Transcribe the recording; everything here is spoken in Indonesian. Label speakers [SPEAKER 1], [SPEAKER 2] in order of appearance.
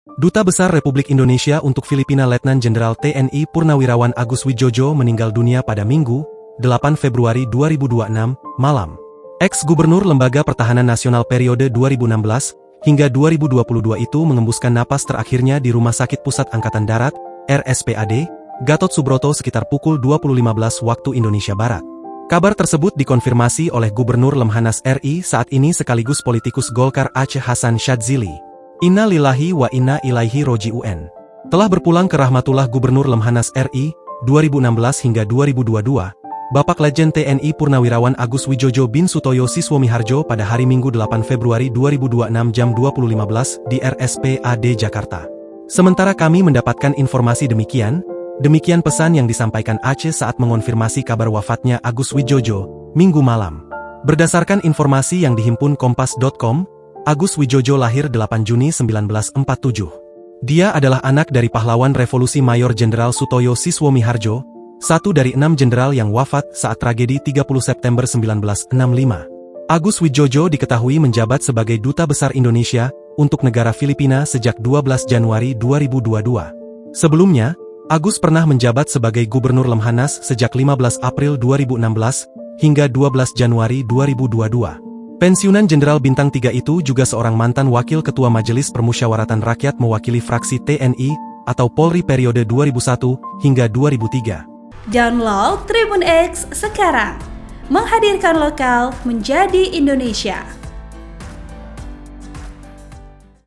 [SPEAKER 1] Duta Besar Republik Indonesia untuk Filipina Letnan Jenderal TNI Purnawirawan Agus Widjojo meninggal dunia pada Minggu, 8 Februari 2026, malam. Ex-Gubernur Lembaga Pertahanan Nasional periode 2016 hingga 2022 itu mengembuskan napas terakhirnya di Rumah Sakit Pusat Angkatan Darat, RSPAD, Gatot Subroto sekitar pukul 20.15 waktu Indonesia Barat. Kabar tersebut dikonfirmasi oleh Gubernur Lemhanas RI saat ini sekaligus politikus Golkar Aceh Hasan Syadzili. Inna lillahi wa inna ilaihi roji'un. Telah berpulang ke rahmatullah Gubernur Lemhanas RI, 2016 hingga 2022, Bapak Legend TNI Purnawirawan Agus Widjojo bin Sutoyo Siswomiharjo pada hari Minggu 8 Februari 2026 jam 20.15 di RSPAD Jakarta. Sementara kami mendapatkan informasi demikian pesan yang disampaikan Aceh saat mengonfirmasi kabar wafatnya Agus Widjojo, Minggu malam. Berdasarkan informasi yang dihimpun Kompas.com, Agus Widjojo lahir 8 Juni 1947. Dia adalah anak dari pahlawan revolusi Mayor Jenderal Sutoyo Siswomiharjo, satu dari 6 jenderal yang wafat saat tragedi 30 September 1965. Agus Widjojo diketahui menjabat sebagai Duta Besar Indonesia untuk negara Filipina sejak 12 Januari 2022. Sebelumnya, Agus pernah menjabat sebagai Gubernur Lemhanas sejak 15 April 2016 hingga 12 Januari 2022. Pensiunan Jenderal Bintang 3 itu juga seorang mantan Wakil Ketua Majelis Permusyawaratan Rakyat mewakili fraksi TNI atau Polri periode 2001 hingga 2003.
[SPEAKER 2] Download Tribun X sekarang, menghadirkan lokal menjadi Indonesia.